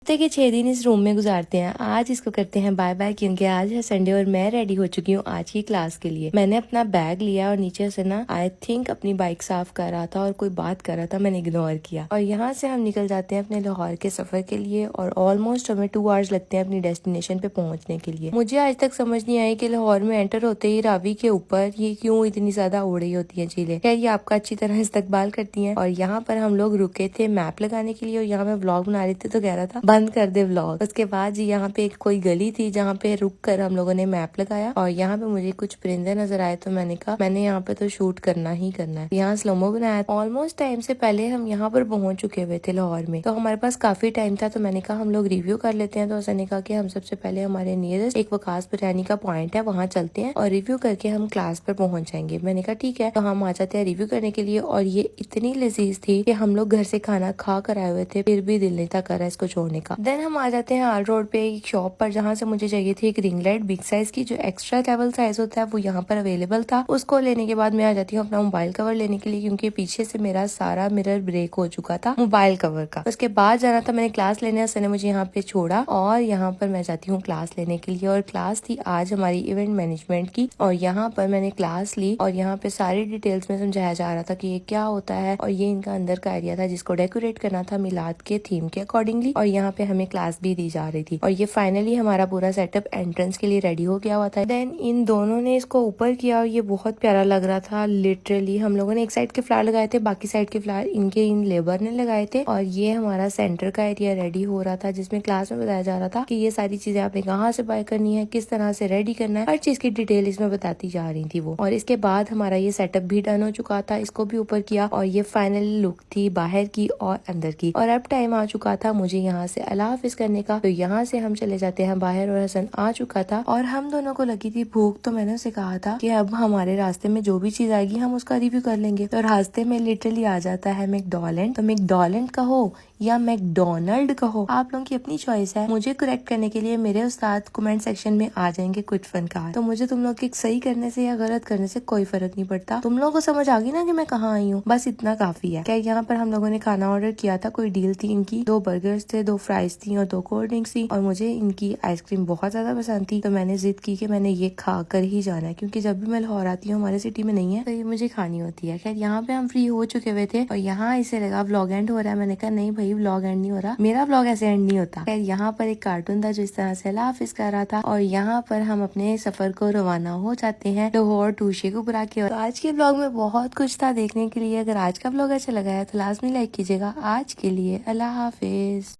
हफ्ते के 6 दिन इस रूम में गुजारते हैं। आज इसको करते हैं बाय बाय, क्योंकि आज है संडे और मैं रेडी हो चुकी हूँ आज की क्लास के लिए। मैंने अपना बैग लिया और नीचे से ना आई थिंक अपनी बाइक साफ कर रहा था और कोई बात कर रहा था, मैंने इग्नोर किया। और यहाँ से हम निकल जाते हैं अपने लाहौर के सफर के लिए और ऑलमोस्ट हमें 2 आवर्स लगते हैं अपनी डेस्टिनेशन पे पहुंचने के लिए। मुझे आज तक समझ नहीं आई कि लाहौर में एंटर होते ही रावी के ऊपर ये क्यों इतनी ज्यादा उड़ रही होती है चीलें। खैर ये आपका अच्छी तरह इस्तकबाल करती है। और यहाँ पर हम लोग रुके थे मैप लगाने के लिए और यहाँ मैं व्लॉग बना रही थी तो कह रहा था बंद कर दे व्लॉग। उसके बाद जी यहाँ पे एक कोई गली थी जहाँ पे रुक कर हम लोगों ने मैप लगाया और यहाँ पे मुझे कुछ परिंदे नजर आए तो मैंने कहा मैंने यहाँ पे तो शूट करना ही करना है। यहाँ स्लोमो बनाया। ऑलमोस्ट टाइम से पहले हम यहाँ पर पहुंच चुके हुए थे लाहौर में, तो हमारे पास काफी टाइम था। तो मैंने कहा हम लोग रिव्यू कर लेते हैं। तो उसने कहा कि हम सबसे पहले हमारे नियरेस्ट एक वकास बिरयानी का पॉइंट है वहाँ चलते हैं और रिव्यू करके हम क्लास पर पहुंच जाएंगे। मैंने कहा ठीक है। तो हम आ जाते हैं रिव्यू करने के लिए और ये इतनी लजीज थी कि हम लोग घर से खाना खा कर आए हुए थे, फिर भी दिल नहीं था कर रहा इसको छोड़ने का। देन हम आ जाते हैं आल रोड पे एक शॉप पर जहाँ से मुझे चाहिए थी एक रिंग लाइट बिग साइज की, जो एक्स्ट्रा ट्रैवल साइज होता है वो यहाँ पर अवेलेबल था। उसको लेने के बाद मैं आ जाती हूँ अपना मोबाइल कवर लेने के लिए, क्योंकि पीछे से मेरा सारा मिरर ब्रेक हो चुका था मोबाइल कवर का। उसके बाद जाना था मैंने क्लास लेने, उसने मुझे यहाँ पे छोड़ा और यहाँ पर मैं जाती हूँ क्लास लेने के लिए। और क्लास थी आज हमारी इवेंट मैनेजमेंट की और यहाँ पर मैंने क्लास ली और यहाँ पे सारी डिटेल्स में समझाया जा रहा था कि ये क्या होता है और ये इनका अंदर का एरिया था जिसको डेकोरेट करना था मिलाद के थीम के अकॉर्डिंगली। और यहाँ पे हमें क्लास भी दी जा रही थी और ये फाइनली हमारा पूरा सेटअप एंट्रेंस के लिए रेडी हो गया हुआ था। देन इन दोनों ने इसको ऊपर किया और ये बहुत प्यारा लग रहा था। लिटरली हम लोगों ने एक साइड के फ्लावर लगाए थे, बाकी साइड के फ्लावर इन लेबर ने लगाए थे। और ये हमारा सेंटर का एरिया रेडी हो रहा था जिसमें क्लास में बताया जा रहा था कि ये सारी चीजें आपने कहाँ से बाय करनी है, किस तरह से रेडी करना है, हर चीज की डिटेल इसमें बताती जा रही थी वो। और इसके बाद हमारा ये सेटअप भी डन हो चुका था, इसको भी ऊपर किया और ये फाइनल लुक थी बाहर की और अंदर की। और अब टाइम आ चुका था मुझे यहाँ से अल्लाह हाफिज करने का। तो यहाँ से हम चले जाते हैं बाहर और हसन आ चुका था और हम दोनों को लगी थी भूख। तो मैंने उसे कहा था कि अब हमारे रास्ते में जो भी चीज आएगी हम उसका रिव्यू कर लेंगे। तो रास्ते में लिटरली आ जाता है मैकडॉलैंड। तो मैकडॉलैंड कहो या मैकडोनल्ड कहो, आप लोगों की अपनी चॉइस है। मुझे करेक्ट करने के लिए मेरे उस्ताद कमेंट सेक्शन में आ जाएंगे कुछ फनकार। तो मुझे तुम लोग के सही करने से या गलत करने से कोई फर्क नहीं पड़ता। तुम लोगों को समझ आ गई ना कि मैं कहाँ आई हूँ, बस इतना काफी है। क्या यहाँ पर हम लोगों ने खाना ऑर्डर किया था, कोई डील थी इनकी, 2 बर्गर्स थे, 2 फ्राइज थी और 2 कोल्ड ड्रिंक्स थी। और मुझे इनकी आइसक्रीम बहुत ज्यादा पसंद थी तो मैंने जिद की कि मैंने ये खा कर ही जाना है, क्योंकि जब भी मैं लाहौर आती हूँ हमारे सिटी में नहीं है तो ये मुझे खानी होती है। खैर यहाँ पे हम फ्री हो चुके हुए थे और यहाँ इसे लगा व्लॉग एंड हो रहा है। मैंने कहा नहीं भाई व्लॉग एंड नहीं हो रहा, मेरा व्लॉग ऐसे एंड नहीं होता। खैर यहाँ पर एक कार्टून था जो इस तरह से अल्लाह हाफिज कर रहा था और यहाँ पर हम अपने सफर को रवाना हो जाते हैं लाहौर टू शेखुपुरा के। तो आज के व्लॉग में बहुत कुछ था देखने के लिए। अगर आज का व्लॉग अच्छा लगा है तो लाजमी लाइक कीजिएगा। आज के लिए अल्लाह हाफिज।